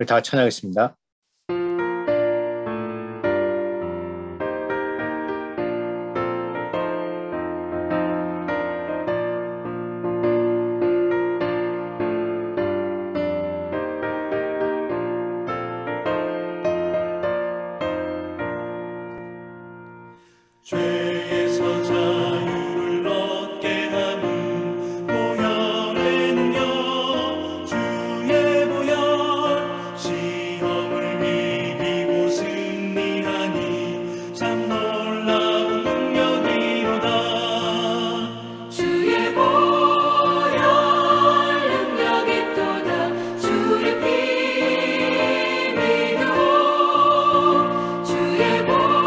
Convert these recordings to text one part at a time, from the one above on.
다 찬양하겠습니다. 죄에서 자유를 얻게 하는 보혈의 능력, 주의 보혈, 시험을 이기고 승리하니 참 놀라운 능력이로다. 주의 보혈 능력이 또다. 주의 피 믿어. 주의 보혈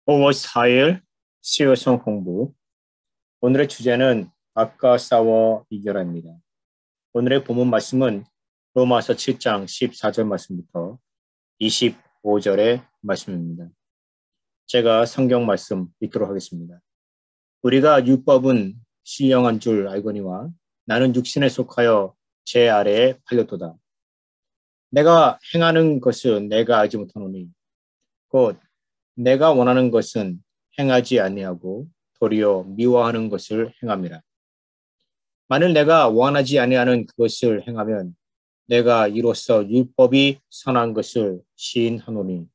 (5월 4일) 수요성 공부. 오늘의 주제는 악과 싸워 이겨라입니다. 오늘의 본문 말씀은 로마서 7장 14절 말씀부터 25절의 말씀입니다. 제가 성경 말씀 읽도록 하겠습니다. 우리가 율법은 신령한 줄 알거니와 나는 육신에 속하여 제 아래에 팔렸도다. 내가 행하는 것을 내가 알지 못하노니 곧 내가 원하는 것은 행하지 아니하고 도리어 미워하는 것을 행함이라. 만일 내가 원하지 아니하는 그것을 행하면 내가 이로써 율법이 선한 것을 시인하노니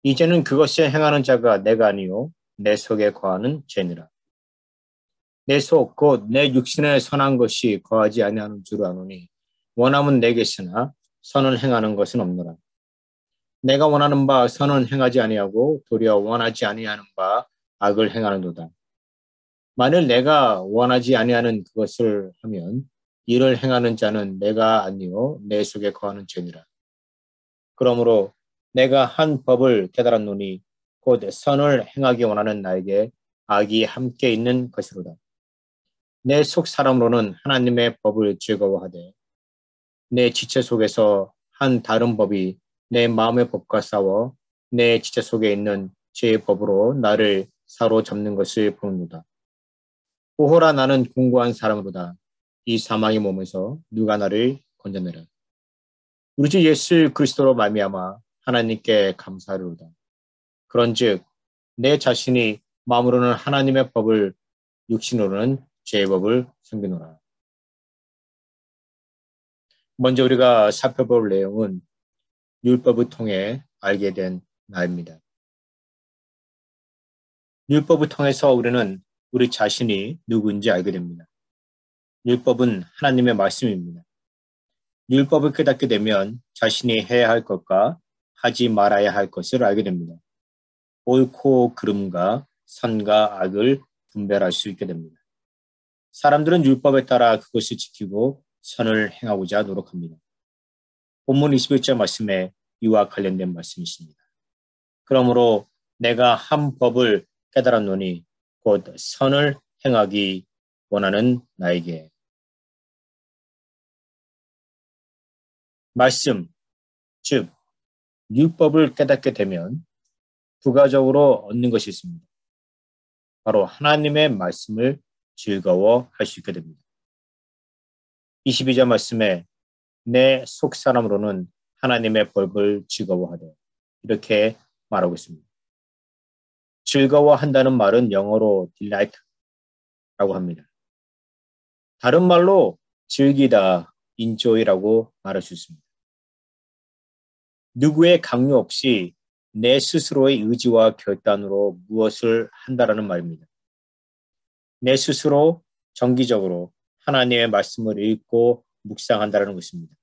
이제는 그것을 행하는 자가 내가 아니요 내 속에 거하는 죄니라. 내 속 곧 내 육신에 선한 것이 거하지 아니하는 줄 아노니 원함은 내게 있으나 선을 행하는 것은 없노라. 내가 원하는 바 선은 행하지 아니하고 도리어 원하지 아니하는 바 악을 행하는도다. 만일 내가 원하지 아니하는 그것을 하면 이를 행하는 자는 내가 아니요 내 속에 거하는 죄니라. 그러므로 내가 한 법을 깨달았노니 곧 선을 행하기 원하는 나에게 악이 함께 있는 것이로다. 내 속 사람으로는 하나님의 법을 즐거워하되 내 지체 속에서 한 다른 법이 내 마음의 법과 싸워 내 지체 속에 있는 죄의 법으로 나를 사로잡는 것을 보는도다. 오호라 나는 공고한 사람으로다. 이 사망의 몸에서 누가 나를 건져내라. 우리 주 예수 그리스도로 말미암아 하나님께 감사하리로다. 그런즉 내 자신이 마음으로는 하나님의 법을, 육신으로는 죄의 법을 섬기노라. 먼저 우리가 살펴볼 내용은 율법을 통해 알게 된 나입니다. 율법을 통해서 우리는 우리 자신이 누구인지 알게 됩니다. 율법은 하나님의 말씀입니다. 율법을 깨닫게 되면 자신이 해야 할 것과 하지 말아야 할 것을 알게 됩니다. 옳고 그름과 선과 악을 분별할 수 있게 됩니다. 사람들은 율법에 따라 그것을 지키고 선을 행하고자 노력합니다. 본문 21절 말씀에 이와 관련된 말씀이십니다. 그러므로 내가 한 법을 깨달았노니 곧 선을 행하기 원하는 나에게. 말씀, 즉 율법을 깨닫게 되면 부가적으로 얻는 것이 있습니다. 바로 하나님의 말씀을 즐거워할 수 있게 됩니다. 22절 말씀에 내 속사람으로는 하나님의 법을 즐거워하되 이렇게 말하고 있습니다. 즐거워한다는 말은 영어로 delight라고 합니다. 다른 말로 즐기다, enjoy라고 말할 수 있습니다. 누구의 강요 없이 내 스스로의 의지와 결단으로 무엇을 한다라는 말입니다. 내 스스로 정기적으로 하나님의 말씀을 읽고 묵상한다는 것입니다.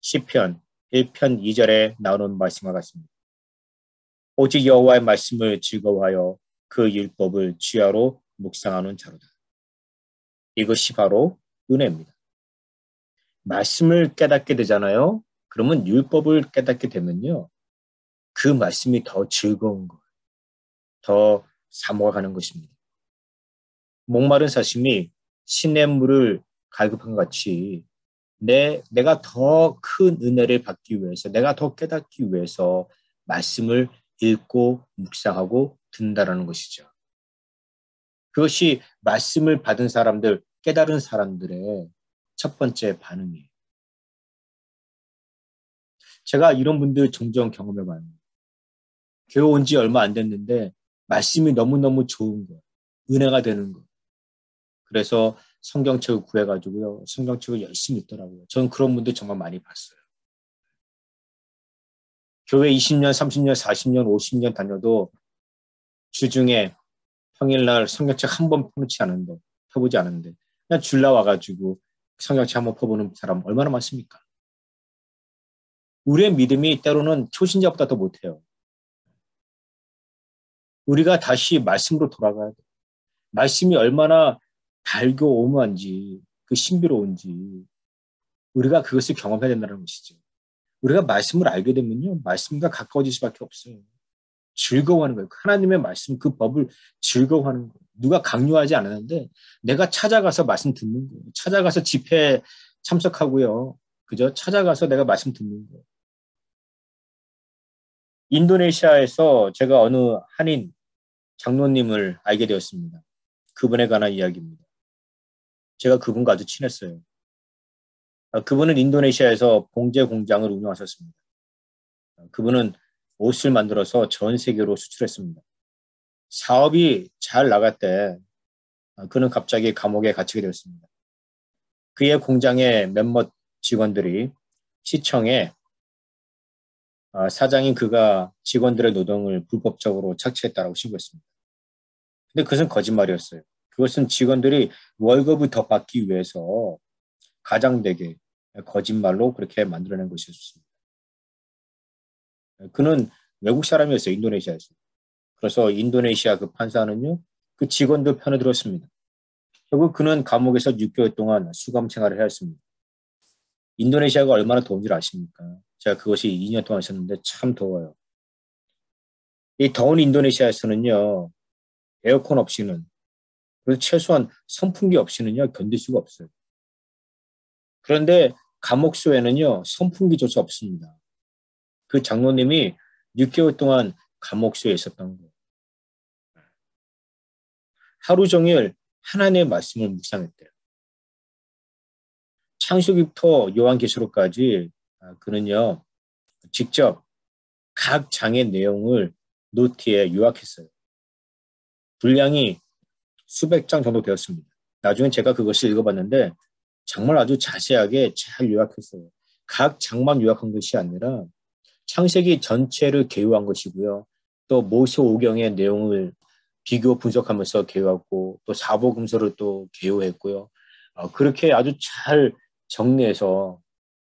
시편 1편 2절에 나오는 말씀과 같습니다. 오직 여호와의 말씀을 즐거워하여 그 율법을 주야로 묵상하는 자로다. 이것이 바로 은혜입니다. 말씀을 깨닫게 되잖아요. 그러면 율법을 깨닫게 되면요. 그 말씀이 더 즐거운 것, 더 사모가는 것입니다. 목마른 사슴이 시냇물을 갈급한 것 같이 내가 더 큰 은혜를 받기 위해서, 내가 더 깨닫기 위해서 말씀을 읽고 묵상하고 듣는다라는 것이죠. 그것이 말씀을 받은 사람들, 깨달은 사람들의 첫 번째 반응이에요. 제가 이런 분들 종종 경험해봐요. 교회 온 지 얼마 안 됐는데 말씀이 너무너무 좋은 거, 은혜가 되는 거. 그래서 성경책을 구해가지고요. 성경책을 열심히 읽더라고요. 저는 그런 분들 정말 많이 봤어요. 교회 20년, 30년, 40년, 50년 다녀도 주중에 평일날 성경책 한 번 펴보지 않은데 그냥 줄 나와가지고 성경책 한번 펴보는 사람 얼마나 많습니까? 우리의 믿음이 때로는 초신자보다 더 못해요. 우리가 다시 말씀으로 돌아가야 돼요. 말씀이 얼마나 달고 오묘한지, 그 신비로운지 우리가 그것을 경험해야 된다는 것이죠. 우리가 말씀을 알게 되면요. 말씀과 가까워질 수밖에 없어요. 즐거워하는 거예요. 하나님의 말씀, 그 법을 즐거워하는 거예요. 누가 강요하지 않았는데 내가 찾아가서 말씀 듣는 거예요. 찾아가서 집회에 참석하고요. 그죠? 찾아가서 내가 말씀 듣는 거예요. 인도네시아에서 제가 어느 한인 장로님을 알게 되었습니다. 그분에 관한 이야기입니다. 제가 그분과 아주 친했어요. 그분은 인도네시아에서 봉제 공장을 운영하셨습니다. 그분은 옷을 만들어서 전 세계로 수출했습니다. 사업이 잘 나갈 때 그는 갑자기 감옥에 갇히게 되었습니다. 그의 공장의 몇몇 직원들이 시청에 사장인 그가 직원들의 노동을 불법적으로 착취했다고 신고했습니다. 근데 그것은 거짓말이었어요. 그것은 직원들이 월급을 더 받기 위해서 가장되게 거짓말로 그렇게 만들어낸 것이었습니다. 그는 외국 사람이었어요. 인도네시아에서. 그래서 인도네시아 그 판사는요. 그 직원들 편에 들었습니다. 결국 그는 감옥에서 6개월 동안 수감 생활을 해야 했습니다. 인도네시아가 얼마나 더운지 아십니까? 제가 그것이 2년 동안 있었는데 참 더워요. 이 더운 인도네시아에서는요. 에어컨 없이는 그래서 최소한 선풍기 없이는요. 견딜 수가 없어요. 그런데 감옥소에는요. 선풍기조차 없습니다. 그 장로님이 6개월 동안 감옥소에 있었던 거예요. 하루 종일 하나님의 말씀을 묵상했대요. 창세기부터 요한계시록까지 그는요 직접 각 장의 내용을 노트에 요약했어요. 분량이 수백 장 정도 되었습니다. 나중에 제가 그것을 읽어봤는데 정말 아주 자세하게 잘 요약했어요. 각 장만 요약한 것이 아니라 창세기 전체를 개요한 것이고요. 또 모세오경의 내용을 비교 분석하면서 개요했고 또 사복음서를 또 개요했고요. 그렇게 아주 잘 정리해서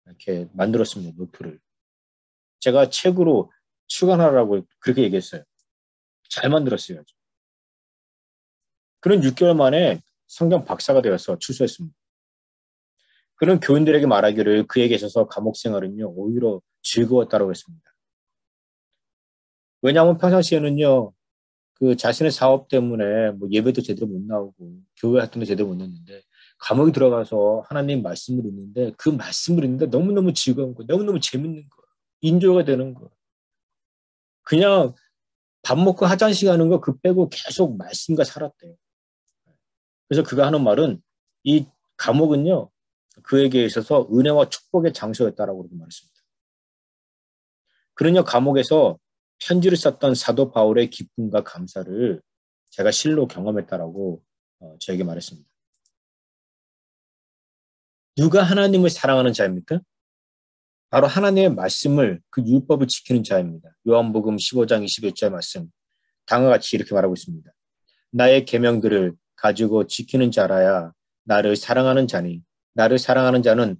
이렇게 만들었습니다. 노트를. 제가 책으로 출간하라고 그렇게 얘기했어요. 잘 만들었어요. 그는 6개월 만에 성경 박사가 되어서 출소했습니다. 그는 교인들에게 말하기를 그에게 있어서 감옥 생활은요 오히려 즐거웠다고 했습니다. 왜냐하면 평상시에는요 그 자신의 사업 때문에 뭐 예배도 제대로 못 나오고 교회 활동도 제대로 못 했는데 감옥에 들어가서 하나님 말씀을 읽는데 그 말씀을 읽는데 너무너무 즐거운 거, 너무너무 재밌는 거, 인조가 되는 거. 그냥 밥 먹고 화장실 가는 거 그 빼고 계속 말씀과 살았대요. 그래서 그가 하는 말은 이 감옥은요 그에게 있어서 은혜와 축복의 장소였다라고 그렇게 말했습니다. 그는요 감옥에서 편지를 썼던 사도 바울의 기쁨과 감사를 제가 실로 경험했다라고 저에게 말했습니다. 누가 하나님을 사랑하는 자입니까? 바로 하나님의 말씀을 그 율법을 지키는 자입니다. 요한복음 15장 21절 말씀 다음과 같이 이렇게 말하고 있습니다. 나의 계명들을 가지고 지키는 자라야 나를 사랑하는 자니 나를 사랑하는 자는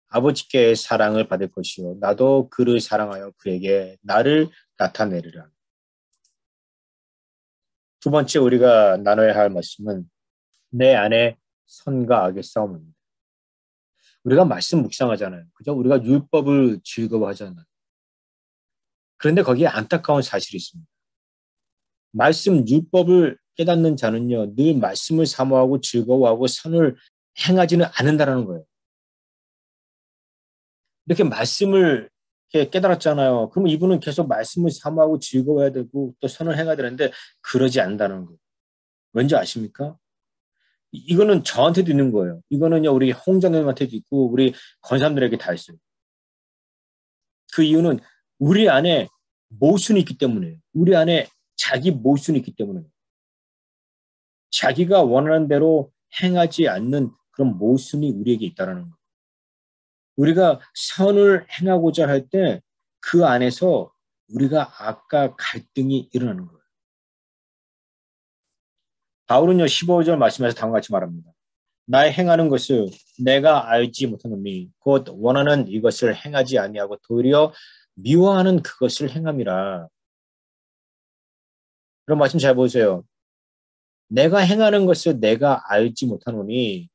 아버지께 사랑을 받을 것이요 나도 그를 사랑하여 그에게 나를 나타내리라. 두 번째 우리가 나눠야 할 말씀은 내 안에 선과 악의 싸움입니다. 우리가 말씀 묵상하잖아요. 그죠? 우리가 율법을 즐거워하잖아요. 그런데 거기에 안타까운 사실이 있습니다. 말씀 율법을 깨닫는 자는요. 늘 말씀을 사모하고 즐거워하고 선을 행하지는 않는다는 거예요. 이렇게 말씀을 이렇게 깨달았잖아요. 그러면 이분은 계속 말씀을 사모하고 즐거워해야 되고 또 선을 행해야 되는데 그러지 않는다는 거예요. 왠지 아십니까? 이거는 저한테도 있는 거예요. 이거는요 우리 홍장님한테도 있고 우리 권사님들에게 다 있어요. 그 이유는 우리 안에 모순이 있기 때문에 우리 안에 자기 모순이 있기 때문에 자기가 원하는 대로 행하지 않는 그런 모순이 우리에게 있다는 거예요. 우리가 선을 행하고자 할 때 그 안에서 우리가 악과 갈등이 일어나는 거예요. 바울은요 15절 말씀에서 다음과 같이 말합니다. 나의 행하는 것을 내가 알지 못하노니 곧 원하는 이것을 행하지 아니하고 도리어 미워하는 그것을 행함이라. 그런 말씀 잘 보세요. 내가 행하는 것을 내가 알지 못하노니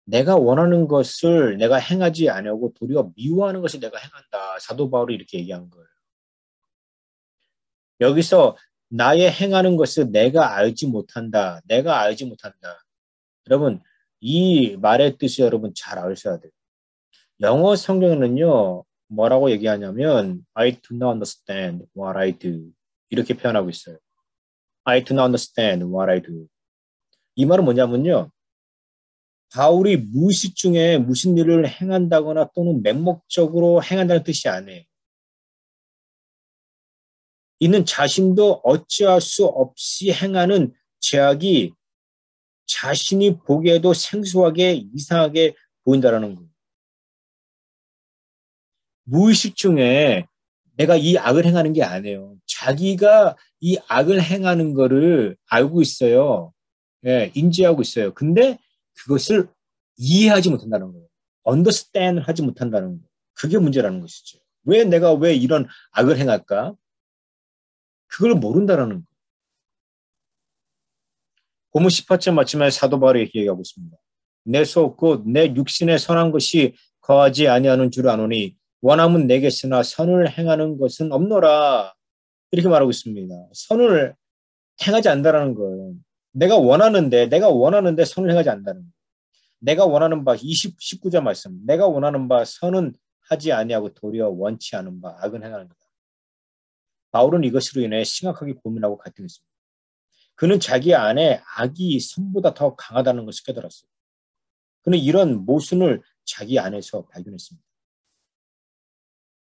내가 원하는 것을 내가 행하지 아니하고 도리어 미워하는 것을 내가 행한다. 사도 바울이 이렇게 얘기한 거예요. 여기서 나의 행하는 것을 내가 알지 못한다. 내가 알지 못한다. 여러분 이 말의 뜻이 여러분 잘 아셔야 돼요. 영어 성경에는요. 뭐라고 얘기하냐면 I do not understand what I do. 이렇게 표현하고 있어요. I do not understand what I do. 이 말은 뭐냐면요. 바울이 무의식 중에 무슨 일을 행한다거나 또는 맹목적으로 행한다는 뜻이 아니에요. 이는 자신도 어찌할 수 없이 행하는 죄악이 자신이 보기에도 생소하게 이상하게 보인다라는 거예요. 무의식 중에 내가 이 악을 행하는 게 아니에요. 자기가 이 악을 행하는 거를 알고 있어요. 예, 인지하고 있어요. 근데 그것을 이해하지 못한다는 거예요. understand 하지 못한다는 거예요. 그게 문제라는 것이죠. 내가 왜 이런 악을 행할까? 그걸 모른다라는 거예요. 본문 18절 마침에 사도 바울이 이렇게 얘기하고 있습니다. 내 속 곧 내 육신에 선한 것이 거하지 아니하는 줄 아노니 원함은 내게 있으나 선을 행하는 것은 없노라. 이렇게 말하고 있습니다. 선을 행하지 않는다는 거예요. 내가 원하는데 선을 행하지 않는다는 거예요. 내가 원하는 바 19절 말씀. 내가 원하는 바 선은 하지 아니하고 도리어 원치 않은 바 악은 행하는 거다. 바울은 이것으로 인해 심각하게 고민하고 갈등했습니다. 그는 자기 안에 악이 선보다 더 강하다는 것을 깨달았어요. 그는 이런 모순을 자기 안에서 발견했습니다.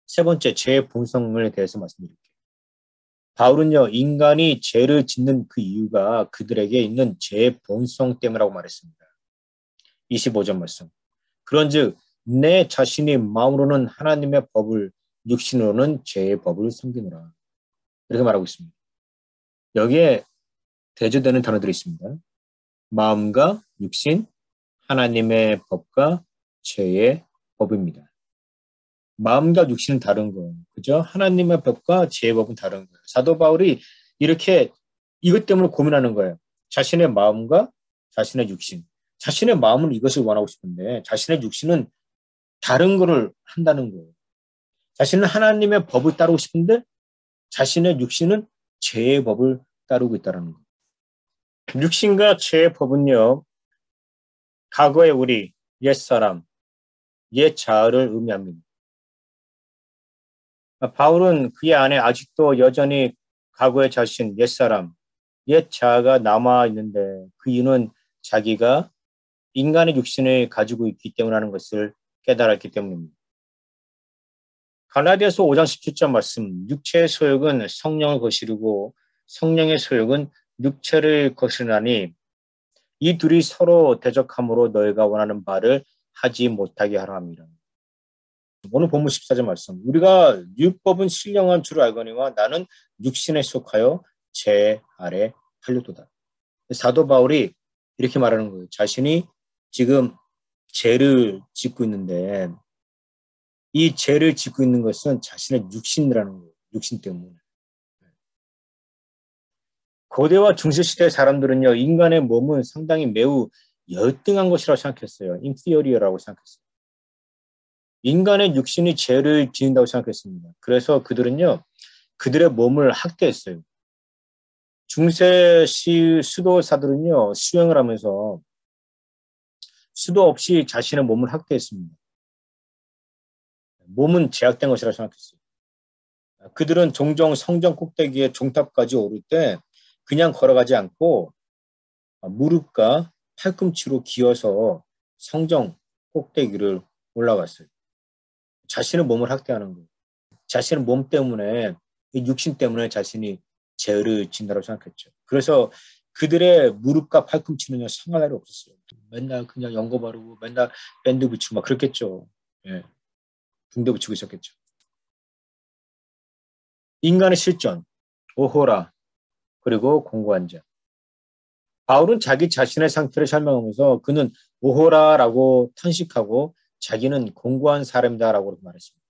세 번째, 죄의 본성에 대해서 말씀드릴게요. 바울은요, 인간이 죄를 짓는 그 이유가 그들에게 있는 죄의 본성 때문이라고 말했습니다. 25절 말씀. 그런즉 내 자신이 마음으로는 하나님의 법을, 육신으로는 죄의 법을 섬기노라. 이렇게 말하고 있습니다. 여기에 대조되는 단어들이 있습니다. 마음과 육신, 하나님의 법과 죄의 법입니다. 마음과 육신은 다른 거예요. 그죠? 하나님의 법과 죄의 법은 다른 거예요. 사도 바울이 이렇게 이것 때문에 고민하는 거예요. 자신의 마음과 자신의 육신. 자신의 마음은 이것을 원하고 싶은데 자신의 육신은 다른 거를 한다는 거예요. 자신은 하나님의 법을 따르고 싶은데 자신의 육신은 죄의 법을 따르고 있다는 거예요. 육신과 죄의 법은요, 과거의 우리, 옛사람, 옛 자아를 의미합니다. 바울은 그의 안에 아직도 여전히 과거의 자신, 옛사람, 옛 자아가 남아있는데 그 이유는 자기가 인간의 육신을 가지고 있기 때문이라는 것을 깨달았기 때문입니다. 갈라디아서 5장 17절 말씀, 육체의 소욕은 성령을 거스르고 성령의 소욕은 육체를 거스르나니 이 둘이 서로 대적함으로 너희가 원하는 바를 하지 못하게 하라 합니다. 오늘 본문 14절 말씀, 우리가 율법은 신령한 줄 알거니와 나는 육신에 속하여 죄 아래 팔렸도다. 사도 바울이 이렇게 말하는 거예요. 자신이 지금 죄를 짓고 있는데 이 죄를 짓고 있는 것은 자신의 육신이라는 거예요. 육신 때문에. 고대와 중세시대 사람들은요, 인간의 몸은 상당히 매우 열등한 것이라고 생각했어요. 인피어리어라고 생각했어요. 인간의 육신이 죄를 지은다고 생각했습니다. 그래서 그들은요, 그들의 몸을 학대했어요. 중세 수도사들은요, 수행을 하면서 수도 없이 자신의 몸을 학대했습니다. 몸은 제약된 것이라고 생각했어요. 그들은 종종 성전 꼭대기에 종탑까지 오를 때 그냥 걸어가지 않고 무릎과 팔꿈치로 기어서 성전 꼭대기를 올라갔어요. 자신의 몸을 학대하는 거예요. 자신의 몸 때문에, 육신 때문에 자신이 죄를 진다고 생각했죠. 그래서 그들의 무릎과 팔꿈치는요, 상할 날이 없었어요. 맨날 그냥 연고 바르고 맨날 밴드 붙이고 막 그랬겠죠. 예. 붕대 붙이고 있었겠죠. 인간의 실존, 오호라, 그리고 공고한 자. 바울은 자기 자신의 상태를 설명하면서 그는 오호라라고 탄식하고 자기는 공고한 사람이다라고 말했습니다.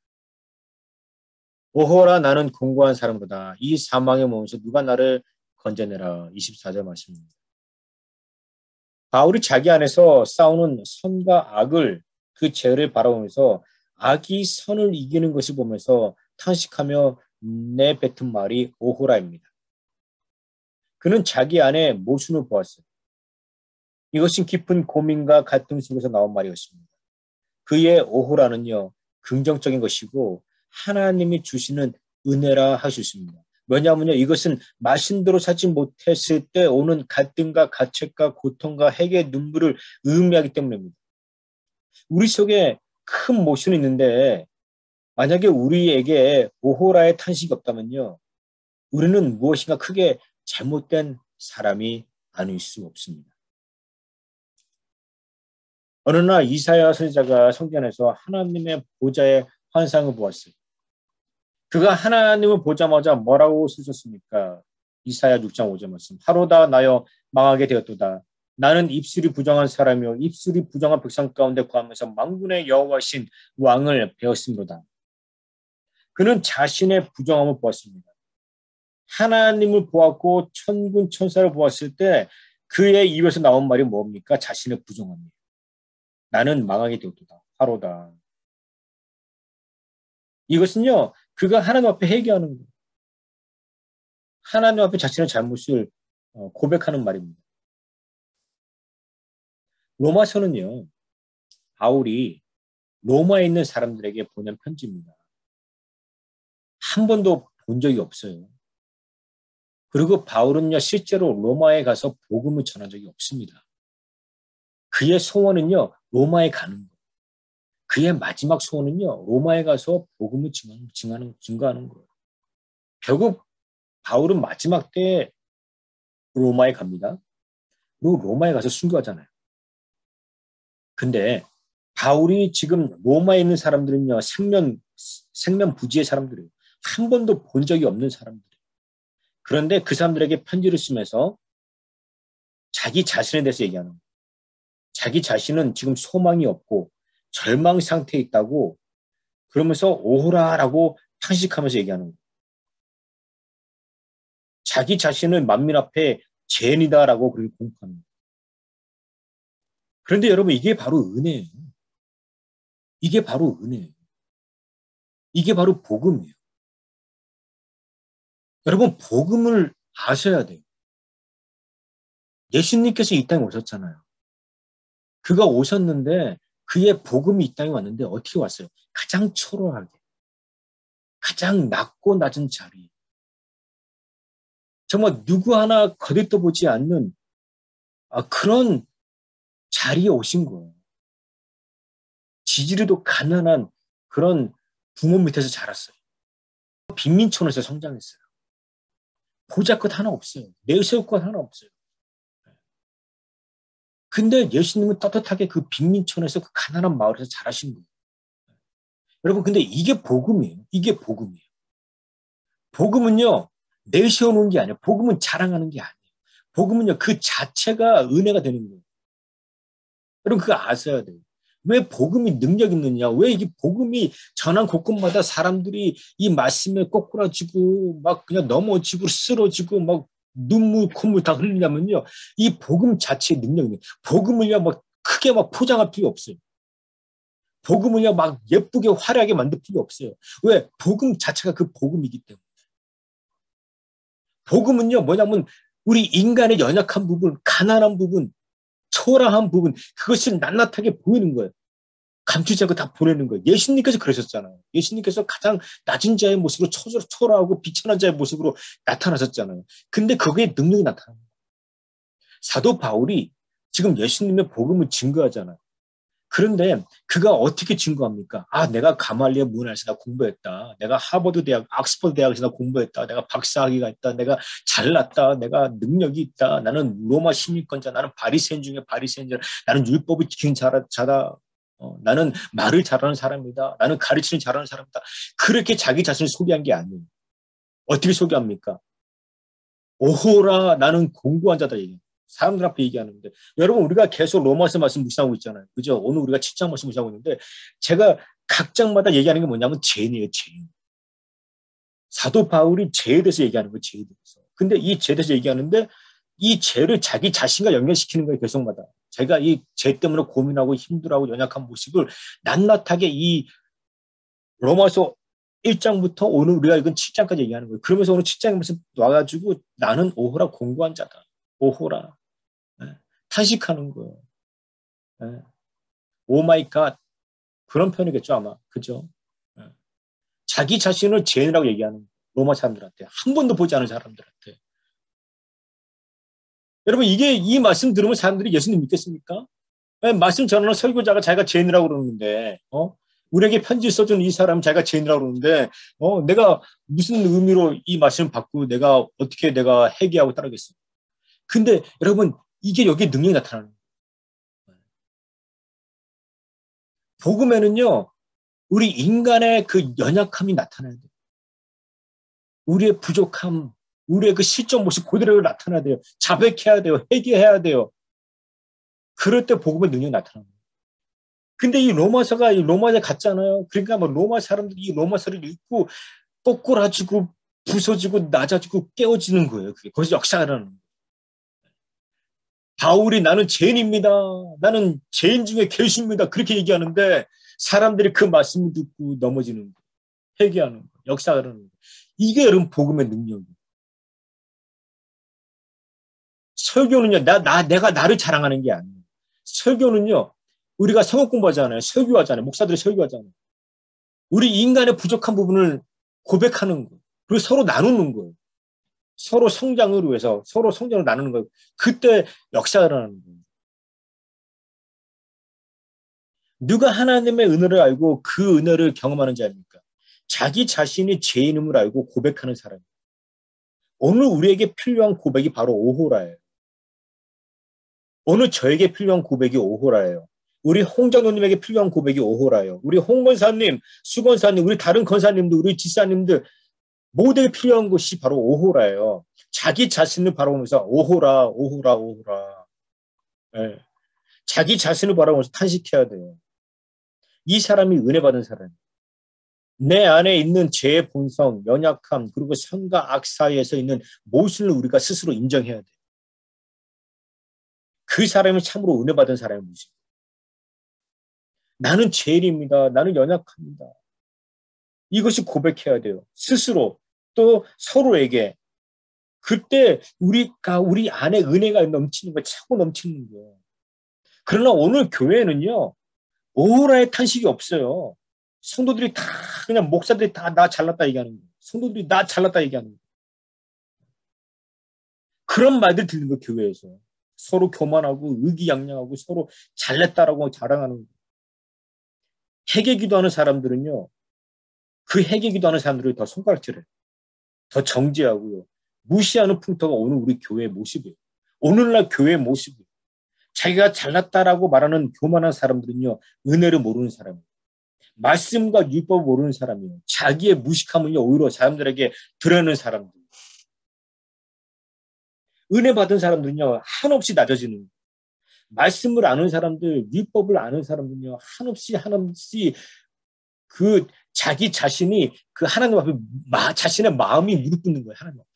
오호라 나는 공고한 사람이다. 이 사망의 몸에서 누가 나를 건져내라. 24절 말씀입니다. 바울이 자기 안에서 싸우는 선과 악을 그 죄를 바라보면서 악이 선을 이기는 것을 보면서 탄식하며 내뱉은 말이 오호라입니다. 그는 자기 안에 모순을 보았어요. 이것은 깊은 고민과 갈등 속에서 나온 말이었습니다. 그의 오호라는요, 긍정적인 것이고 하나님이 주시는 은혜라 할 수 있습니다. 왜냐하면요, 이것은 말씀대로 살지 못했을 때 오는 갈등과 가책과 고통과 핵의 눈물을 의미하기 때문입니다. 우리 속에 큰 모순이 있는데 만약에 우리에게 오호라의 탄식이 없다면요, 우리는 무엇인가 크게 잘못된 사람이 아닐 수 없습니다. 어느 날 이사야 선지자가 성전에서 하나님의 보좌의 환상을 보았어요. 그가 하나님을 보자마자 뭐라고 쓰셨습니까? 이사야 6장 5절 말씀. 하로다 나여 망하게 되었도다. 나는 입술이 부정한 사람이요 입술이 부정한 백성 가운데 거하면서 만군의 여호와신 왕을 배웠습니다. 그는 자신의 부정함을 보았습니다. 하나님을 보았고 천군 천사를 보았을 때 그의 입에서 나온 말이 뭡니까? 자신의 부정함이에요. 나는 망하게 되었도다. 하로다. 이것은요, 그가 하나님 앞에 회개하는 거예요. 하나님 앞에 자신의 잘못을 고백하는 말입니다. 로마서는요, 바울이 로마에 있는 사람들에게 보낸 편지입니다. 한 번도 본 적이 없어요. 그리고 바울은요, 실제로 로마에 가서 복음을 전한 적이 없습니다. 그의 소원은요, 로마에 가는 거예요. 그의 마지막 소원은요, 로마에 가서 복음을 증거하는 거예요. 결국 바울은 마지막 때 로마에 갑니다. 그리고 로마에 가서 순교하잖아요. 근데 바울이 지금 로마에 있는 사람들은요, 생면부지의 사람들이에요. 한 번도 본 적이 없는 사람들이에요. 그런데 그 사람들에게 편지를 쓰면서 자기 자신에 대해서 얘기하는 거예요. 자기 자신은 지금 소망이 없고 절망 상태에 있다고 그러면서 오호라라고 탄식하면서 얘기하는 거예요. 자기 자신을 만민 앞에 죄인이다라고 그렇게 공포하는 거예요. 그런데 여러분, 이게 바로 은혜예요. 이게 바로 은혜예요. 이게 바로 복음이에요. 여러분, 복음을 아셔야 돼요. 예수님께서 이 땅에 오셨잖아요. 그가 오셨는데 그의 복음이 이 땅에 왔는데 어떻게 왔어요? 가장 초라하게, 가장 낮고 낮은 자리, 정말 누구 하나 거들떠 보지 않는 그런 자리에 오신 거예요. 지지리도 가난한 그런 부모 밑에서 자랐어요. 빈민촌에서 성장했어요. 보잘것 하나 없어요. 내세울 것 하나 없어요. 근데 예수님은 떳떳하게 그 빈민촌에서 그 가난한 마을에서 자라신 거예요. 여러분, 근데 이게 복음이에요. 이게 복음이에요. 복음은요, 내세우는 게 아니에요. 복음은 자랑하는 게 아니에요. 복음은요, 그 자체가 은혜가 되는 거예요. 여러분, 그거 아셔야 돼요. 왜 복음이 능력 있느냐? 왜 이게 복음이 전한 곳곳마다 사람들이 이 말씀에 꼬꾸라지고 막 그냥 넘어지고 쓰러지고 막 눈물, 콧물 다 흘리냐면요. 이 복음 자체의 능력이에요. 복음을요, 막 크게 막 포장할 필요 없어요. 복음을요, 막 예쁘게 화려하게 만들 필요 없어요. 왜? 복음 자체가 그 복음이기 때문에. 복음은요, 뭐냐면 우리 인간의 연약한 부분, 가난한 부분, 초라한 부분, 그것을 낱낱하게 보이는 거예요. 감추지 않고 다 보내는 거예요. 예수님께서 그러셨잖아요. 예수님께서 가장 낮은 자의 모습으로 초라하고 비천한 자의 모습으로 나타나셨잖아요. 근데 그게 능력이 나타나는 거예요. 사도 바울이 지금 예수님의 복음을 증거하잖아요. 그런데 그가 어떻게 증거합니까? 내가 가말리엘 문화에서 나 공부했다. 내가 하버드 대학, 옥스퍼드 대학에서 나 공부했다. 내가 박사학위가 있다. 내가 잘났다. 내가 능력이 있다. 나는 로마 시민권자. 나는 바리새인 중에 바리새인자. 나는 율법을 지키는 자다. 나는 말을 잘하는 사람이다. 나는 가르치는 잘하는 사람이다. 그렇게 자기 자신을 소개한 게 아니에요. 어떻게 소개합니까? 오호라, 나는 공부한 자다 얘기해요. 사람들 앞에 얘기하는데, 여러분, 우리가 계속 로마서 말씀 묵상하고 있잖아요. 그죠? 오늘 우리가 7장 말씀 묵상하고 있는데, 제가 각 장마다 얘기하는 게 뭐냐면 죄인이에요, 죄인. 사도 바울이 죄에 대해서 얘기하는 거예요, 죄에 대해서. 근데 이 죄에 대해서 얘기하는데, 이 죄를 자기 자신과 연결시키는 거예요, 계속마다. 제가 이 죄 때문에 고민하고 힘들어하고 연약한 모습을 낱낱하게 이 로마서 1장부터 오늘 우리가 읽은 7장까지 얘기하는 거예요. 그러면서 오늘 7장에 무슨 와가지고 나는 오호라 공부한 자다. 오호라. 탄식하는 거예요. 오 마이 갓. 그런 표현이겠죠, 아마. 그죠? 자기 자신을 죄인이라고 얘기하는 거예요. 로마 사람들한테. 한 번도 보지 않은 사람들한테. 여러분, 이 말씀 들으면 사람들이 예수님 믿겠습니까? 말씀 전하는 설교자가 자기가 죄인이라고 그러는데, 우리에게 편지 써준 이 사람 자기가 죄인이라고 그러는데, 내가 무슨 의미로 이 말씀을 받고 내가 어떻게 내가 회개하고 따르겠어? 근데 여러분, 이게 여기 능력이 나타나는 거예요. 복음에는요, 우리 인간의 그 연약함이 나타나야 돼요. 우리의 부족함, 우리의 그 실존 모습 그대로 나타나야 돼요. 자백해야 돼요. 회개해야 돼요. 그럴 때 복음의 능력이 나타납니다. 근데 이 로마서에 갔잖아요. 그러니까 뭐 로마 사람들이 이 로마서를 읽고 꼬꾸라지고 부서지고 낮아지고 깨어지는 거예요. 그게 거기서 역사가 일어나는 거예요. 바울이 나는 죄인입니다. 나는 죄인 중에 괴수입니다. 그렇게 얘기하는데 사람들이 그 말씀을 듣고 넘어지는 거예요. 회개하는 거예요. 역사가 일어나는 거예요. 이게 여러분 복음의 능력이에요. 설교는요, 내가 나를 자랑하는 게 아니에요. 설교는요, 우리가 성경 공부하잖아요. 설교하잖아요. 목사들이 설교하잖아요. 우리 인간의 부족한 부분을 고백하는 거예요. 그리고 서로 나누는 거예요. 서로 성장을 위해서 서로 성장을 나누는 거예요. 그때 역사가 일어나는 거예요. 누가 하나님의 은혜를 알고 그 은혜를 경험하는 자입니까? 자기 자신이 죄인임을 알고 고백하는 사람이에요. 오늘 우리에게 필요한 고백이 바로 오호라예요. 오늘 저에게 필요한 고백이 오호라예요. 우리 홍장로님에게 필요한 고백이 오호라예요. 우리 홍 권사님, 수 권사님, 우리 다른 권사님들, 우리 지사님들 모두에게 필요한 것이 바로 오호라예요. 자기 자신을 바라보면서 오호라, 오호라, 오호라. 네. 자기 자신을 바라보면서 탄식해야 돼요. 이 사람이 은혜 받은 사람이에요. 내 안에 있는 죄의 본성, 연약함, 그리고 선과 악 사이에서 있는 모순을 우리가 스스로 인정해야 돼요. 그 사람이 참으로 은혜 받은 사람의 모습. 나는 죄인입니다. 나는 연약합니다. 이것이 고백해야 돼요. 스스로 또 서로에게. 그때 우리 안에 은혜가 넘치는 거예요. 차고 넘치는 거예요. 그러나 오늘 교회는요. 오호라의 탄식이 없어요. 성도들이 다 그냥 목사들이 다 나 잘났다 얘기하는 거예요. 성도들이 나 잘났다 얘기하는 거예요. 그런 말들 듣는 거예요. 교회에서. 서로 교만하고 의기양양하고 서로 잘났다라고 자랑하는 거예요. 회개 기도하는 사람들은요. 그 회개 기도하는 사람들을 더 손가락질해요. 더 정죄하고요. 무시하는 풍토가 오늘 우리 교회의 모습이에요. 오늘날 교회의 모습이에요. 자기가 잘났다라고 말하는 교만한 사람들은요. 은혜를 모르는 사람이에요. 말씀과 율법을 모르는 사람이에요. 자기의 무식함은요. 오히려 사람들에게 드러내는 사람들. 은혜 받은 사람들은요. 한없이 낮아지는 거예요. 말씀을 아는 사람들, 율법을 아는 사람들은요. 한없이 그 자기 자신이 그 하나님 앞에 자신의 마음이 무릎 꿇는 거예요. 하나님 앞에.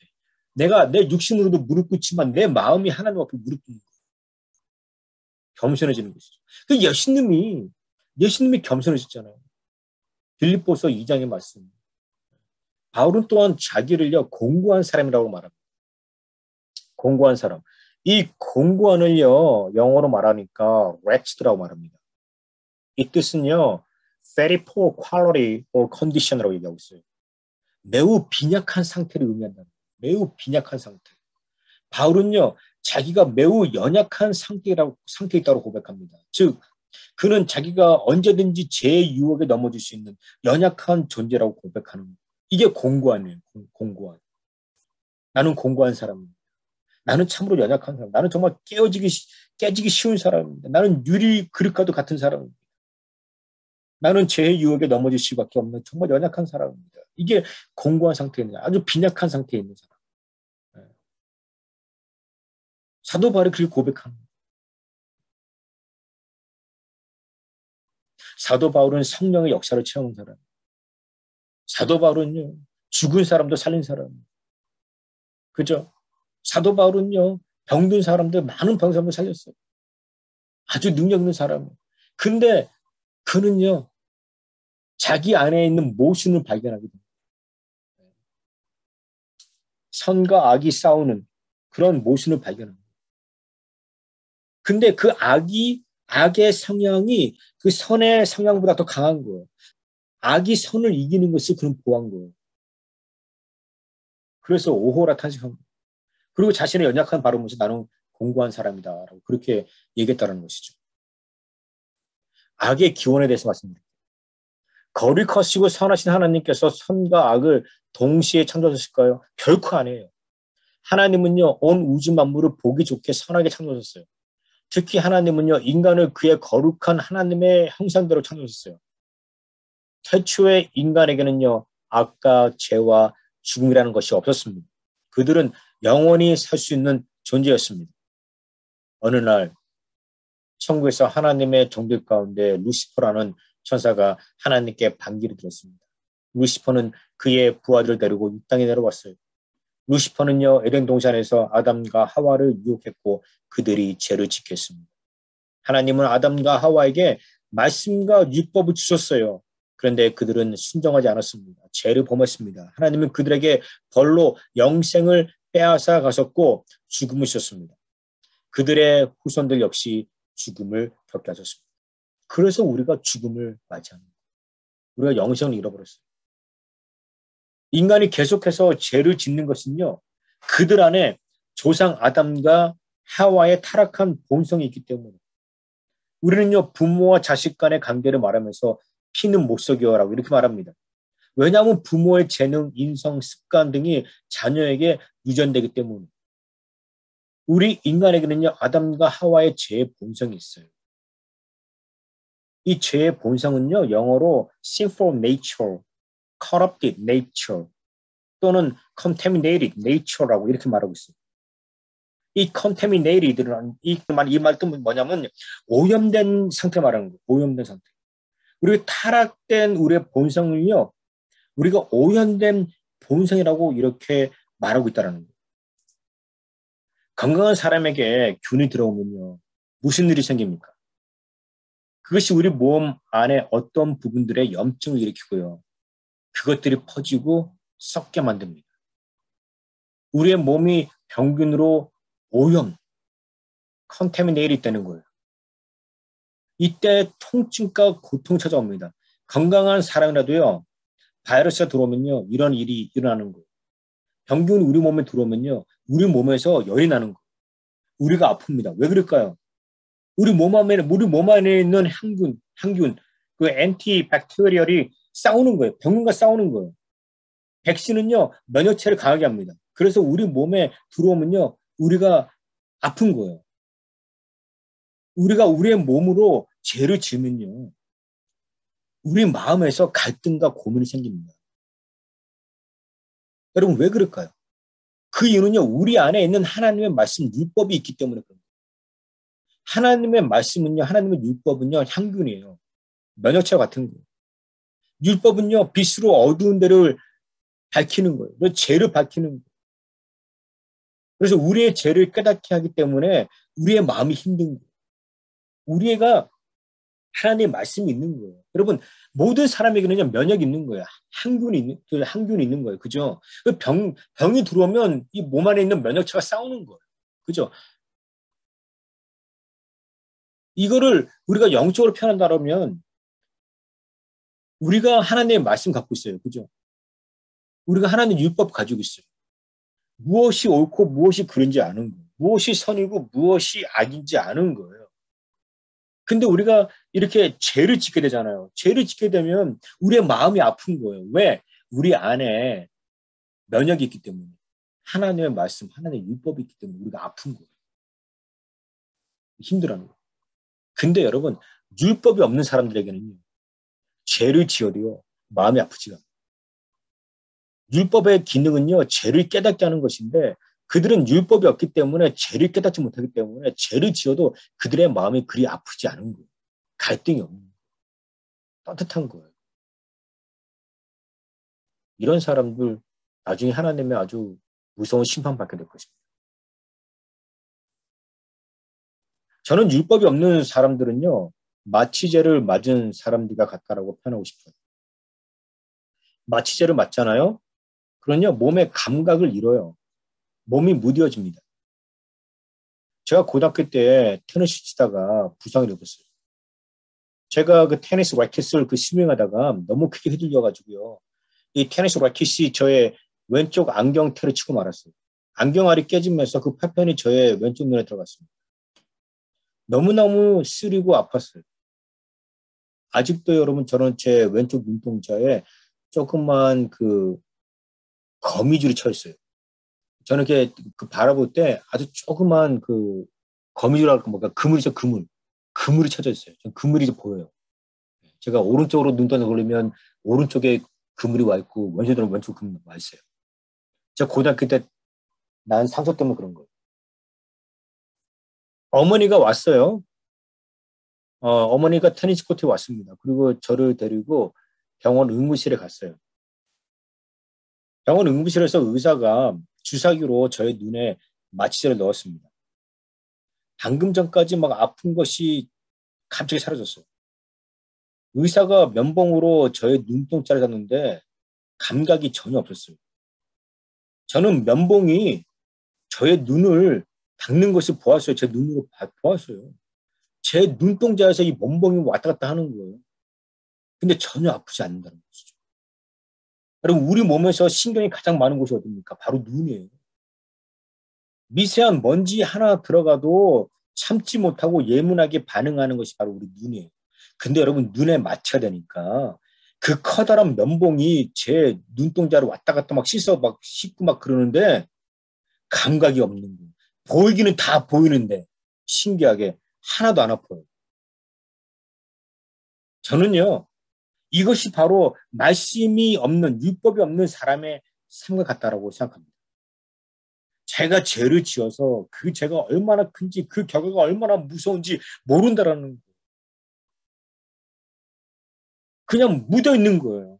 내가 내 육신으로도 무릎 꿇지만 내 마음이 하나님 앞에 무릎 꿇는 거예요. 겸손해지는 것이죠. 그 예수님이 겸손해졌잖아요. 빌립보서 2장의 말씀. 바울은 또한 자기를요 공고한 사람이라고 말합니다. 공고한 사람. 이 공고한을요 영어로 말하니까 wretched라고 말합니다. 이 뜻은요 very poor quality or condition이라고 얘기하고 있어요. 매우 빈약한 상태를 의미한다. 매우 빈약한 상태. 바울은요 자기가 매우 연약한 상태에 있다고 고백합니다. 즉 그는 자기가 언제든지 죄의 유혹에 넘어질 수 있는 연약한 존재라고 고백하는 거예요. 이게 공고한이에요. 공고한. 나는 공고한 사람입니다. 나는 참으로 연약한 사람. 나는 정말 깨지기 쉬운 사람입니다. 나는 유리 그릇과도 같은 사람입니다. 나는 죄의 유혹에 넘어질 수밖에 없는 정말 연약한 사람입니다. 이게 공고한 상태에 있는 아주 빈약한 상태에 있는 사람. 네. 사도 바울이 그렇게 고백합니다. 사도 바울은 성령의 역사를 체험한 사람. 사도 바울은요 죽은 사람도 살린 사람입니다. 그죠? 사도 바울은요 병든 사람들 많은 병든 사람을 살렸어요. 아주 능력 있는 사람이에요. 근데 그는요 자기 안에 있는 모순을 발견하게 됩니다. 선과 악이 싸우는 그런 모순을 발견합니다. 근데 그 악의 성향이 그 선의 성향보다 더 강한 거예요. 악이 선을 이기는 것을 그는 보한 거예요. 그래서 오호라 탄식합니다. 그리고 자신의 연약한 발음으로서 나는 공고한 사람이다라고 그렇게 얘기했다는 것이죠. 악의 기원에 대해서 말씀드립니다. 거리 커시고 선하신 하나님께서 선과 악을 동시에 창조하셨을까요? 결코 아니에요. 하나님은요 온 우주 만물을 보기 좋게 선하게 창조하셨어요. 특히 하나님은요 인간을 그의 거룩한 하나님의 형상대로 창조하셨어요. 태초에 인간에게는요 악과 죄와 죽음이라는 것이 없었습니다. 그들은 영원히 살 수 있는 존재였습니다. 어느 날 천국에서 하나님의 종들 가운데 루시퍼라는 천사가 하나님께 반기를 들었습니다. 루시퍼는 그의 부하들을 데리고 이 땅에 내려왔어요. 루시퍼는요 에덴 동산에서 아담과 하와를 유혹했고 그들이 죄를 지켰습니다. 하나님은 아담과 하와에게 말씀과 율법을 주셨어요. 그런데 그들은 순종하지 않았습니다. 죄를 범했습니다. 하나님은 그들에게 벌로 영생을 빼앗아 가셨고 죽음을 주셨습니다. 그들의 후손들 역시 죽음을 겪게 하셨습니다. 그래서 우리가 죽음을 맞이합니다. 우리가 영생을 잃어버렸어요. 인간이 계속해서 죄를 짓는 것은요. 그들 안에 조상 아담과 하와의 타락한 본성이 있기 때문에 우리는요, 부모와 자식 간의 관계를 말하면서 피는 못속여라고 이렇게 말합니다. 왜냐하면 부모의 재능, 인성, 습관 등이 자녀에게 유전되기 때문에. 우리 인간에게는요, 아담과 하와의 죄의 본성이 있어요. 이 죄의 본성은요, 영어로 sinful nature, corrupted nature 또는 contaminated nature라고 이렇게 말하고 있어요. 이 contaminated라는 이 말 뜻은 뭐냐면 오염된 상태 말하는 거예요. 오염된 상태. 우리가 타락된 우리의 본성을요, 우리가 오염된 본성이라고 이렇게 말하고 있다는 거예요. 건강한 사람에게 균이 들어오면요, 무슨 일이 생깁니까? 그것이 우리 몸 안에 어떤 부분들의 염증을 일으키고요. 그것들이 퍼지고 썩게 만듭니다. 우리의 몸이 병균으로 오염, 컨테미네이트 되는 거예요. 이때 통증과 고통이 찾아옵니다. 건강한 사람이라도요, 바이러스가 들어오면요, 이런 일이 일어나는 거예요. 병균이 우리 몸에 들어오면요, 우리 몸에서 열이 나는 거예요. 우리가 아픕니다. 왜 그럴까요? 우리 몸 안에 있는 항균, 그 엔티백테리얼이 싸우는 거예요. 병균과 싸우는 거예요. 백신은요, 면역체를 강하게 합니다. 그래서 우리 몸에 들어오면요, 우리가 아픈 거예요. 우리가 우리의 몸으로 죄를 지으면요, 우리 마음에서 갈등과 고민이 생깁니다. 여러분, 왜 그럴까요? 그 이유는요, 우리 안에 있는 하나님의 말씀, 율법이 있기 때문에 그런 거예요. 하나님의 말씀은요, 하나님의 율법은요, 향균이에요. 면역체 같은 거예요. 율법은요, 빛으로 어두운 데를 밝히는 거예요. 죄를 밝히는 거예요. 그래서 우리의 죄를 깨닫게 하기 때문에 우리의 마음이 힘든 거예요. 우리가 하나님의 말씀이 있는 거예요. 여러분, 모든 사람에게는요, 면역이 있는 거예요. 항균이 있는 거예요. 그죠? 병이 들어오면 이 몸 안에 있는 면역체가 싸우는 거예요. 그죠? 이거를 우리가 영적으로 표현한다면 우리가 하나님의 말씀 갖고 있어요. 그죠? 우리가 하나님의 율법 가지고 있어요. 무엇이 옳고 무엇이 그른지 아는 거예요. 무엇이 선이고 무엇이 악인지 아는 거예요. 근데 우리가 이렇게 죄를 짓게 되잖아요. 죄를 짓게 되면 우리의 마음이 아픈 거예요. 왜? 우리 안에 면역이 있기 때문에. 하나님의 말씀, 하나님의 율법이 있기 때문에 우리가 아픈 거예요. 힘들어하는 거예요. 근데 여러분, 율법이 없는 사람들에게는요, 죄를 지어도요, 마음이 아프지가 않아요. 율법의 기능은요, 죄를 깨닫게 하는 것인데, 그들은 율법이 없기 때문에 죄를 깨닫지 못하기 때문에 죄를 지어도 그들의 마음이 그리 아프지 않은 거예요. 갈등이 없는 거예요. 따뜻한 거예요. 이런 사람들 나중에 하나님의 아주 무서운 심판받게 될 것입니다. 저는 율법이 없는 사람들은요, 마취제를 맞은 사람들과 같다라고 표현하고 싶어요. 마취제를 맞잖아요. 그러면요, 몸의 감각을 잃어요. 몸이 무뎌집니다. 제가 고등학교 때 테니스 치다가 부상을 입었어요. 제가 그 테니스 라켓을 스윙하다가 너무 크게 휘둘려가지고요. 이 테니스 라켓이 저의 왼쪽 안경테를 치고 말았어요. 안경알이 깨지면서 그 파편이 저의 왼쪽 눈에 들어갔습니다. 너무너무 쓰리고 아팠어요. 아직도 여러분 저는 제 왼쪽 눈동자에 조그만 거미줄이 쳐 있어요. 저는 이렇게 바라볼 때 아주 조그만 거미줄이랄까 뭔가 그물이죠, 그물. 그물이 쳐져 있어요. 전 그물이 보여요. 제가 오른쪽으로 눈동자 돌리면 오른쪽에 그물이 와 있고 왼쪽으로 왼쪽 그물이 와 있어요. 제가 고등학교 때 난 상처 때문에 그런 거예요. 어머니가 왔어요. 어머니가 테니스 코트에 왔습니다. 그리고 저를 데리고 병원 응급실에 갔어요. 병원 응급실에서 의사가 주사기로 저의 눈에 마취제를 넣었습니다. 방금 전까지 막 아픈 것이 갑자기 사라졌어요. 의사가 면봉으로 저의 눈동자를 잤는데 감각이 전혀 없었어요. 저는 면봉이 저의 눈을 닦는 것을 보았어요. 제 눈으로 보았어요. 제 눈동자에서 이 면봉이 왔다 갔다 하는 거예요. 근데 전혀 아프지 않는다는 것이죠. 여러분, 우리 몸에서 신경이 가장 많은 곳이 어디입니까? 바로 눈이에요. 미세한 먼지 하나 들어가도 참지 못하고 예민하게 반응하는 것이 바로 우리 눈이에요. 근데 여러분 눈에 맞춰야 되니까 그 커다란 면봉이 제 눈동자를 왔다 갔다 막 씻어 막 씻고 막 그러는데 감각이 없는 거예요. 보이기는 다 보이는데 신기하게 하나도 안 아파요. 저는요 이것이 바로 말씀이 없는 율법이 없는 사람의 삶과 같다라고 생각합니다. 제가 죄를 지어서 그 죄가 얼마나 큰지 그 결과가 얼마나 무서운지 모른다라는 거예요. 그냥 묻어 있는 거예요.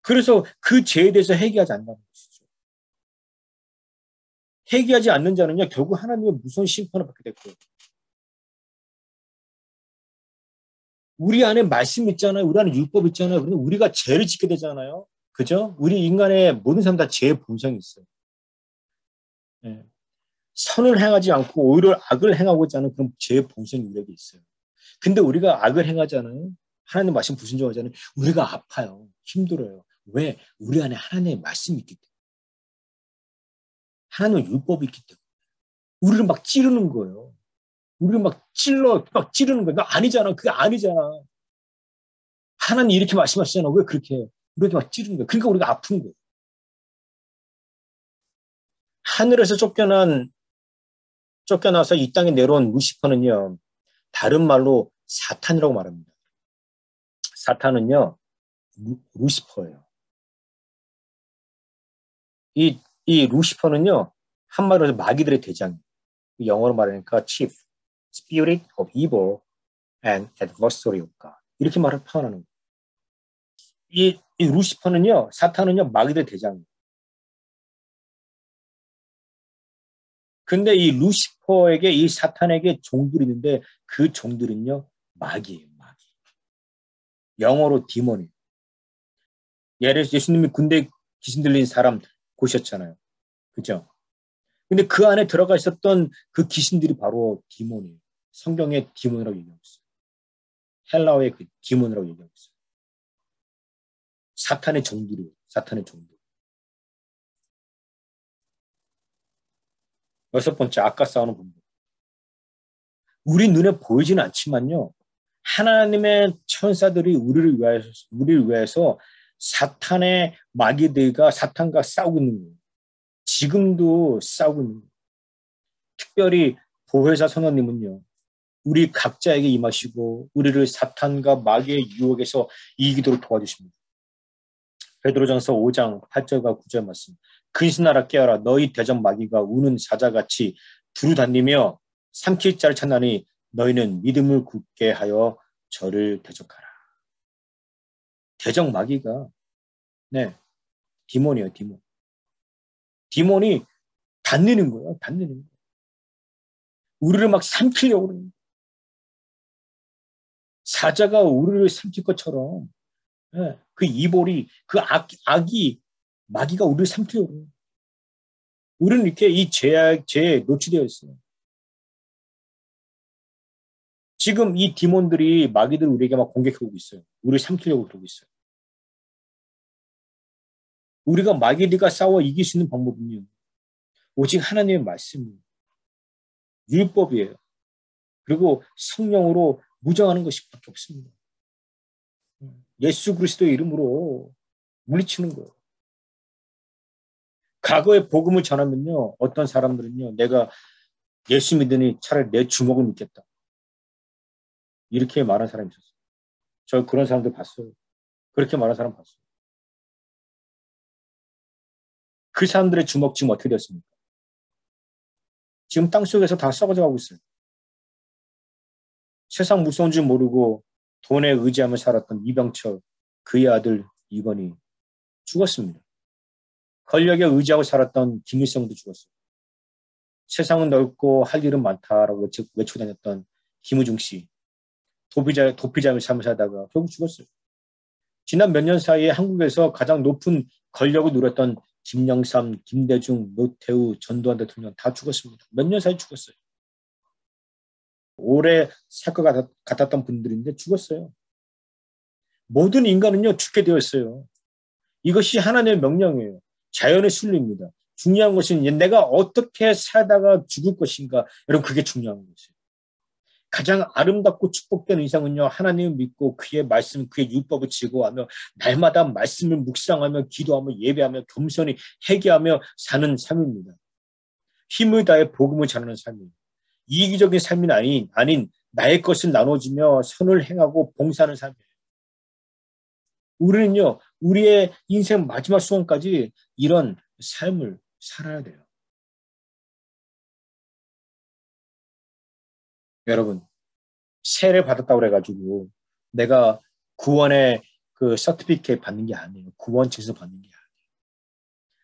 그래서 그 죄에 대해서 회개하지 않는다는 것이죠. 회개하지 않는 자는요 결국 하나님의 무서운 심판을 받게 될 거예요. 우리 안에 말씀 있잖아요. 우리 안에 율법 있잖아요. 그런데 우리가 죄를 짓게 되잖아요. 그죠? 우리 인간의 모든 사람 다 죄의 본성이 있어요. 예. 선을 행하지 않고 오히려 악을 행하고자 하는 그런 죄의 본성이 우리에게 있어요. 근데 우리가 악을 행하잖아요. 하나님 말씀 불순종하잖아요. 우리가 아파요. 힘들어요. 왜? 우리 안에 하나님의 말씀이 있기 때문에. 하나님의 율법이 있기 때문에. 우리를 막 찌르는 거예요. 우리를 막 찌르는 거예요. 너 아니잖아. 그게 아니잖아. 하나님 이렇게 말씀하시잖아. 왜 그렇게 해요? 우리에게 막 찌르는 거예요. 그러니까 우리가 아픈 거예요. 하늘에서 쫓겨나서 이 땅에 내려온 루시퍼는요. 다른 말로 사탄이라고 말합니다. 사탄은요. 루시퍼예요. 이 루시퍼는요. 한마디로 해서 마귀들의 대장. 영어로 말하니까 chief, spirit of evil and adversary of God. 이렇게 말을 표현하는 거예요. 이 루시퍼는요. 사탄은요. 마귀들의 대장이에요. 근데 이 루시퍼에게 이 사탄에게 종들이 있는데 그 종들은요. 마귀예요. 마귀. 영어로 디몬이에요. 예수님이 군대 귀신 들린 사람 보셨잖아요. 그죠? 근데 그 안에 들어가 있었던 그 귀신들이 바로 디몬이에요. 성경의 디몬이라고 얘기하고 있어요. 헬라어의 그 디몬이라고 얘기하고 있어요. 사탄의 종들이에요. 사탄의 종들. 여섯 번째, 아까 싸우는 분들. 우리 눈에 보이지는 않지만요. 하나님의 천사들이 우리를 위해서 사탄의 마귀들과 사탄과 싸우고 있는 거예요. 지금도 싸우고 있는 거예요. 특별히 보혜사 선언님은요. 우리 각자에게 임하시고 우리를 사탄과 마귀의 유혹에서 이기도록 도와주십니다. 베드로전서 5장 8절과 9절 말씀. 근신하라 깨어라 너희 대적 마귀가 우는 사자같이 두루다니며 삼킬 자를 찾나니 너희는 믿음을 굳게 하여 저를 대적하라. 대적 마귀가 디몬이에요. 디몬. 디몬이 단니는 거예요. 단니는 거예요. 우리를 막 삼키려고 그러는 거예요. 사자가 우리를 삼킬 것처럼 그 이볼이 그 악이 마귀가 우리를 삼키려고 해요. 우리는 이렇게 이 죄에 노출되어 있어요. 지금 이 디몬들이 마귀들 우리에게 막 공격하고 있어요. 우리를 삼키려고 그러고 있어요. 우리가 마귀들과 싸워 이길 수 있는 방법은요. 오직 하나님의 말씀이에요. 율법이에요. 그리고 성령으로 무장하는 것이 밖에 없습니다. 예수 그리스도의 이름으로 물리치는 거예요. 과거에 복음을 전하면요. 어떤 사람들은요. 내가 예수 믿으니 차라리 내 주먹을 믿겠다. 이렇게 말한 사람이 있었어요. 저 그런 사람들 봤어요. 그렇게 말한 사람 봤어요. 그 사람들의 주먹 지금 어떻게 됐습니까? 지금 땅속에서 다 썩어져 가고 있어요. 세상 무서운 줄 모르고 돈에 의지하며 살았던 이병철, 그의 아들 이건희 죽었습니다. 권력에 의지하고 살았던 김일성도 죽었어요. 세상은 넓고 할 일은 많다라고 외치고 다녔던 김우중 씨, 도피자의 삶을 살다가 결국 죽었어요. 지난 몇 년 사이에 한국에서 가장 높은 권력을 누렸던 김영삼, 김대중, 노태우, 전두환 대통령 다 죽었습니다. 몇 년 사이에 죽었어요. 오래 살 것 같았던 분들인데 죽었어요. 모든 인간은요 죽게 되어 있어요. 이것이 하나님의 명령이에요. 자연의 순리입니다. 중요한 것은 내가 어떻게 살다가 죽을 것인가. 여러분 그게 중요한 것이에요. 가장 아름답고 축복되는 이상은요. 하나님을 믿고 그의 말씀, 그의 율법을 지고하며 날마다 말씀을 묵상하며 기도하며 예배하며 겸손히 회개하며 사는 삶입니다. 힘을 다해 복음을 전하는 삶이에요. 이기적인 삶이 아닌 나의 것을 나눠주며 선을 행하고 봉사하는 삶이에요. 우리는요. 우리의 인생 마지막 순간까지 이런 삶을 살아야 돼요. 여러분 세례 받았다고 그래가지고 내가 구원의 그 서티피케이트 받는 게 아니에요. 구원 증서 받는 게 아니에요.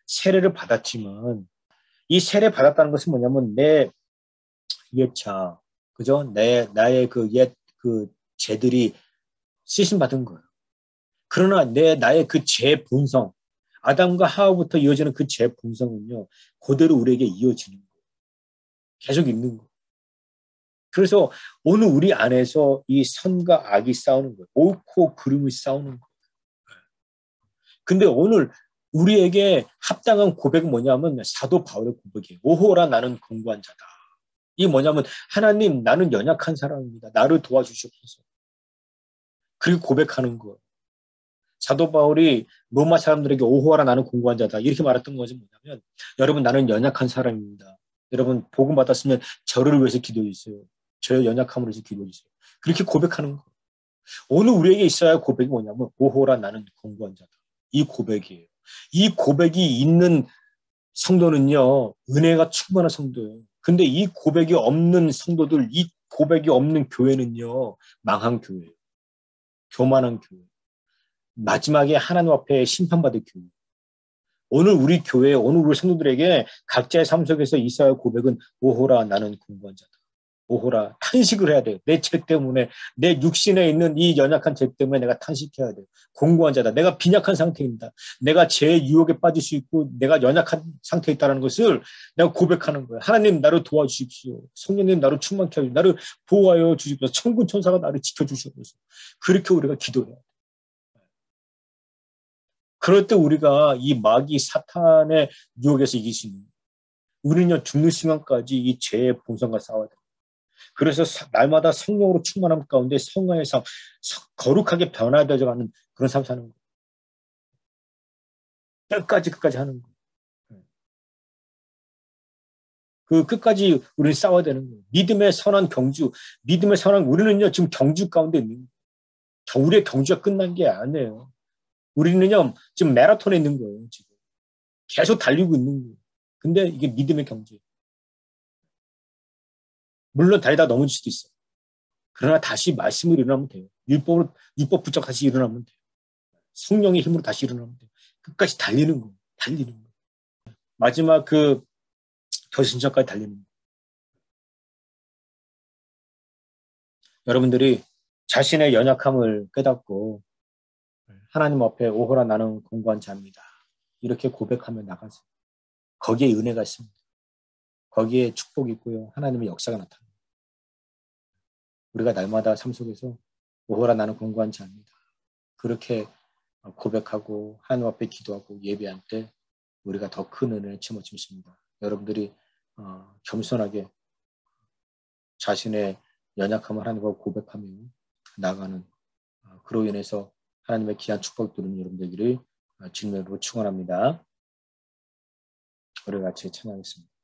세례를 받았지만 이 세례 받았다는 것은 뭐냐면 내 옛차, 그죠? 나의 그 옛 그 죄들이 씻음 받은 거예요. 그러나 나의 그 죄 본성, 아담과 하와부터 이어지는 그 죄 본성은요, 그대로 우리에게 이어지는 거예요. 계속 있는 거예요. 그래서 오늘 우리 안에서 이 선과 악이 싸우는 거예요. 옳고 그름이 싸우는 거예요. 근데 오늘 우리에게 합당한 고백은 뭐냐면 사도 바울의 고백이에요. 오호라 나는 공고한 자다. 이게 뭐냐면 하나님 나는 연약한 사람입니다. 나를 도와주시옵소서. 그리고 고백하는 거예요. 사도 바울이 로마 사람들에게 오호라 나는 공고한 자다. 이렇게 말했던 것은 뭐냐면 여러분 나는 연약한 사람입니다. 여러분 복음 받았으면 저를 위해서 기도해 주세요. 저의 연약함을 위해서 기도해 주세요. 그렇게 고백하는 거예요. 오늘 우리에게 있어야 할 고백이 뭐냐면 오호라 나는 공고한 자다. 이 고백이에요. 이 고백이 있는 성도는요. 은혜가 충만한 성도예요. 근데 이 고백이 없는 성도들, 이 고백이 없는 교회는요. 망한 교회예요. 교만한 교회. 마지막에 하나님 앞에 심판받을 교회. 오늘 우리 교회, 오늘 우리 성도들에게 각자의 삶 속에서 있어야 할 고백은 오호라 나는 공고한 자다. 오호라 탄식을 해야 돼요. 내 죄 때문에 내 육신에 있는 이 연약한 죄 때문에 내가 탄식해야 돼요. 공고한 자다. 내가 빈약한 상태입니다. 내가 죄의 유혹에 빠질 수 있고 내가 연약한 상태에 있다는 것을 내가 고백하는 거예요. 하나님 나를 도와주십시오. 성령님 나를 충만케 하시고 나를 보호하여 주십시오. 천군 천사가 나를 지켜주시옵소서. 그렇게 우리가 기도해야 돼요. 그럴 때 우리가 이 마귀 사탄의 유혹에서 이길 수 있는 거예요. 우리는요 죽는 순간까지 이 죄의 본성과 싸워야 돼요. 그래서 날마다 성령으로 충만함 가운데 성화의 삶, 거룩하게 변화되어가는 그런 삶 사는 거예요. 끝까지 하는 거예요. 그 끝까지 우리는 싸워야 되는 거예요. 믿음의 선한 경주, 믿음의 선한 우리는요 지금 경주 가운데 있는 거예요. 우리의 경주가 끝난 게 아니에요. 우리는요 지금 마라톤에 있는 거예요. 지금 계속 달리고 있는 거예요. 근데 이게 믿음의 경주예요. 물론 달리다 넘어질 수도 있어요. 그러나 다시 말씀으로 일어나면 돼요. 율법 붙잡고 다시 일어나면 돼요. 성령의 힘으로 다시 일어나면 돼요. 끝까지 달리는 거예요. 달리는 거예요. 마지막 그 결승전까지 달리는 거예요. 여러분들이 자신의 연약함을 깨닫고 하나님 앞에 오호라 나는 공고한 자입니다. 이렇게 고백하며 나가세요. 거기에 은혜가 있습니다. 거기에 축복이 있고요. 하나님의 역사가 나타납니다. 우리가 날마다 삶 속에서 오호라 나는 공고한 자입니다. 그렇게 고백하고 하나님 앞에 기도하고 예배할 때 우리가 더 큰 은혜를 체험할 수 있습니다. 여러분들이 겸손하게 자신의 연약함을 하나님과 고백하며 나가는 그로 인해서 하나님의 귀한 축복을 누리는 여러분들에게 진심으로 축원합니다. 우리 같이 찬양하겠습니다.